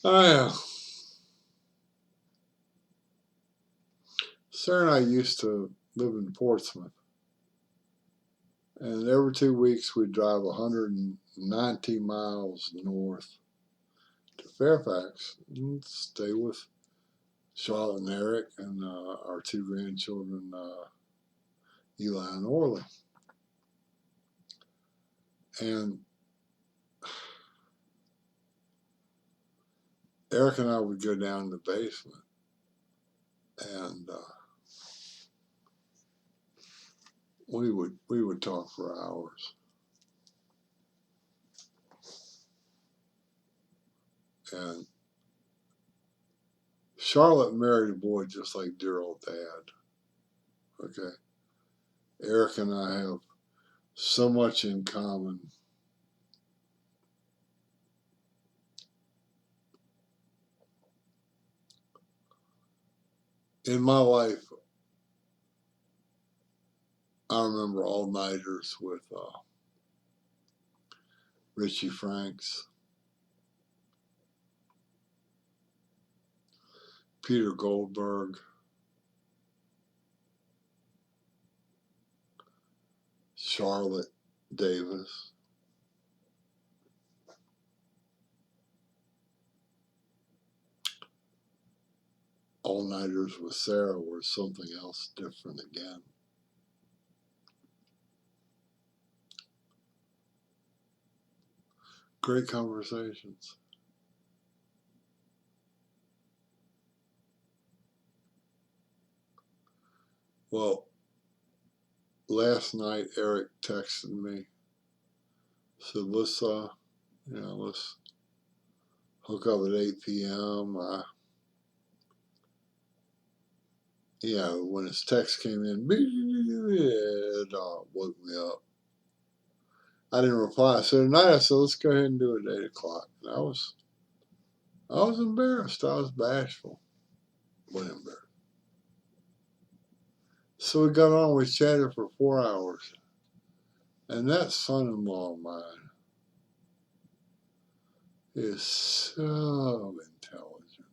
I, Sarah and I used to live in Portsmouth, and every 2 weeks we'd drive 190 miles north to Fairfax and stay with Charlotte and Eric and our two grandchildren, Eli and Orly. And Eric and I would go down in the basement and we would talk for hours. And Charlotte married a boy just like dear old dad. Okay. Eric and I have so much in common. In my life, I remember all nighters with Richie Franks, Peter Goldberg, Charlotte Davis, all nighters with Sarah were something else different again. Great conversations. Well, last night Eric texted me, said, let's hook up at 8 p.m. When his text came in, it woke me up. I didn't reply. I said, tonight, I said, let's go ahead and do it at 8 o'clock. And I was embarrassed. I was bashful, but embarrassed. So we got on, we chatted for 4 hours. And that son-in-law of mine is so intelligent.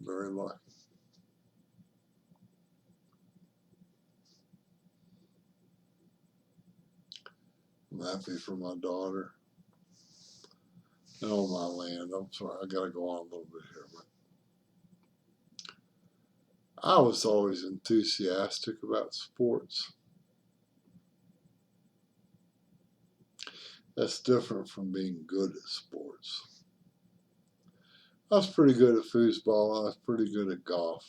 Very lucky. I'm happy for my daughter and all my land. I'm sorry, I got to go on a little bit here, but I was always enthusiastic about sports. That's different from being good at sports. I was pretty good at foosball. I was pretty good at golf.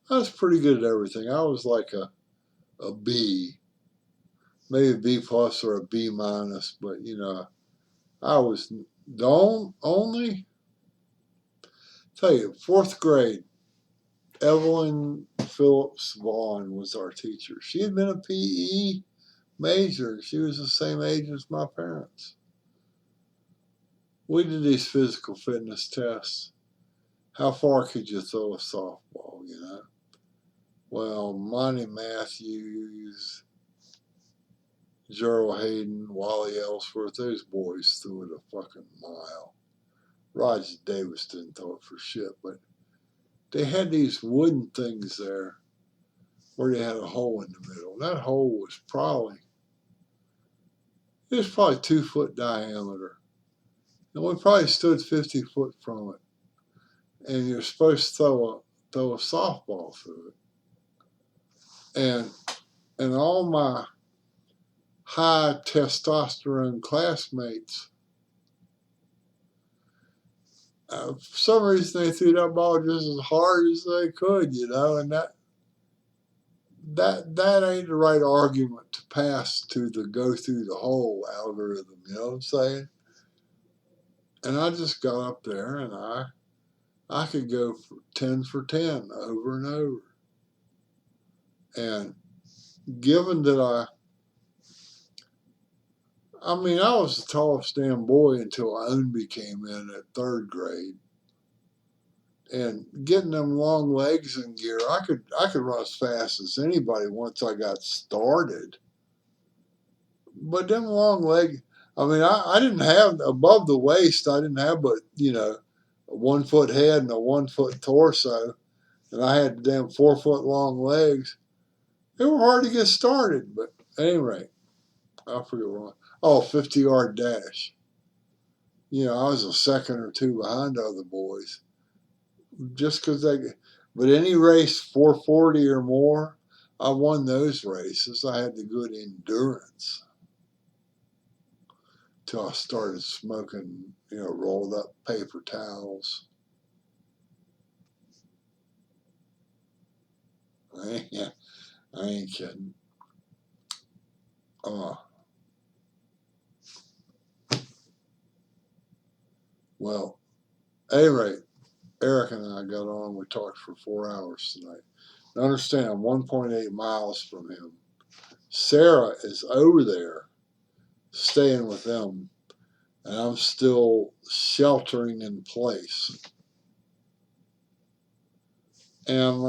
I was pretty good at everything. I was like a B, maybe a B plus or a B minus, but I was the only, tell you, fourth grade, Evelyn Phillips Vaughn was our teacher. She had been a PE major. She was the same age as my parents. We did these physical fitness tests. How far could you throw a softball? Well, Monty Matthews, Gerald Hayden, Wally Ellsworth, those boys threw it a fucking mile. Roger Davis didn't throw it for shit, but they had these wooden things there where they had a hole in the middle. That hole was probably 2 foot diameter. And we probably stood 50 foot from it. And you're supposed to throw a softball through it. And all my high testosterone classmates, for some reason they threw that ball just as hard as they could, and that ain't the right argument to pass to the go through the hole algorithm, you know what I'm saying? And I just got up there and I could go for 10 for 10 over and over. And given that I was the tallest damn boy until Ownby came in at third grade. And getting them long legs in gear, I could run as fast as anybody once I got started. But them long leg, I mean, I didn't have above the waist. I didn't have but a 1 foot head and a 1 foot torso, and I had damn 4 foot long legs. They were hard to get started, but at any rate, I forget what. Oh, 50-yard dash. I was a second or two behind other boys. Just because but any race 440 or more, I won those races. I had the good endurance till I started smoking, rolled up paper towels. I ain't kidding. Well, at any rate, Eric and I got on. We talked for 4 hours tonight. Now understand, I'm 1.8 miles from him. Sarah is over there staying with them, and I'm still sheltering in place. And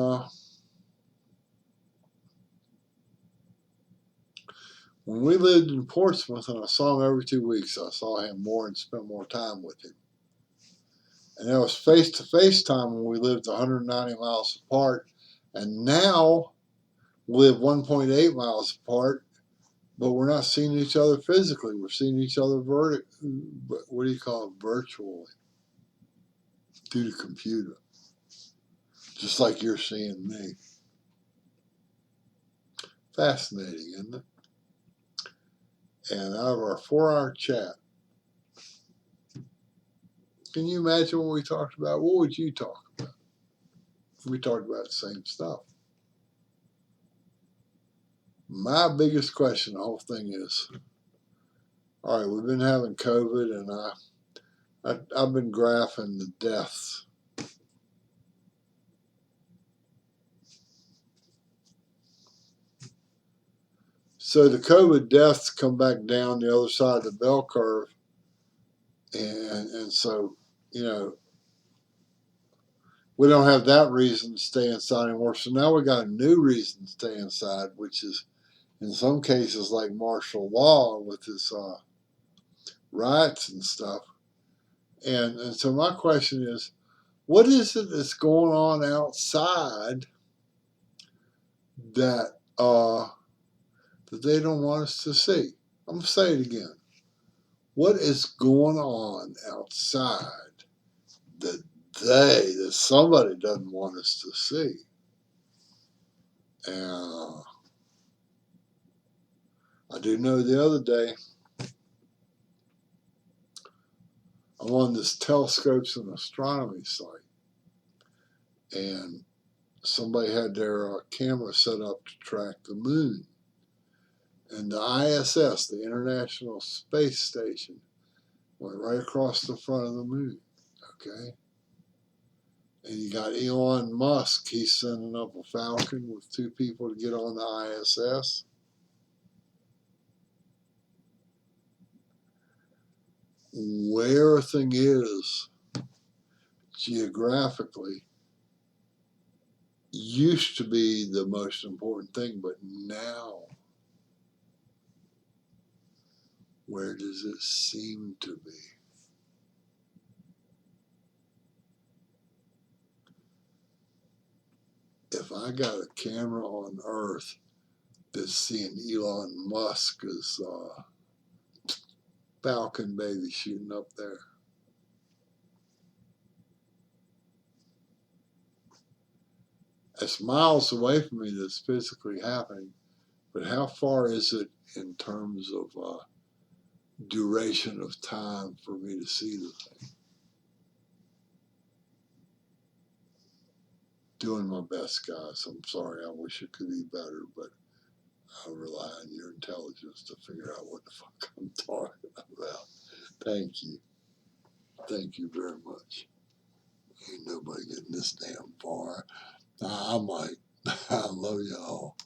when we lived in Portsmouth and I saw him every 2 weeks, I saw him more and spent more time with him. And that was face-to-face time when we lived 190 miles apart. And now we live 1.8 miles apart, but we're not seeing each other physically. We're seeing each other virtually, through the computer, just like you're seeing me. Fascinating, isn't it? And out of our 4-hour chat, can you imagine what we talked about? What would you talk about? We talked about the same stuff. My biggest question, the whole thing is, all right, we've been having COVID, and I've been graphing the deaths. So the COVID deaths come back down the other side of the bell curve, and so, we don't have that reason to stay inside anymore. So now we got a new reason to stay inside, which is in some cases like martial law with this riots and stuff. And so my question is, what is it that's going on outside that that they don't want us to see? I'm gonna say it again. What is going on outside that somebody doesn't want us to see? And I do know the other day I'm on this telescopes and astronomy site, and somebody had their camera set up to track the moon. And the ISS, the International Space Station, went right across the front of the moon, okay? And you got Elon Musk, he's sending up a Falcon with 2 people to get on the ISS. Where a thing is, geographically, used to be the most important thing, but now, where does it seem to be? If I got a camera on Earth that's seeing Elon Musk's Falcon baby shooting up there, it's miles away from me that's physically happening, but how far is it in terms of duration of time for me to see the thing? Doing my best, guys. I'm sorry. I wish it could be better, but I rely on your intelligence to figure out what the fuck I'm talking about. Thank you. Thank you very much. Ain't nobody getting this damn far. I might. I love y'all.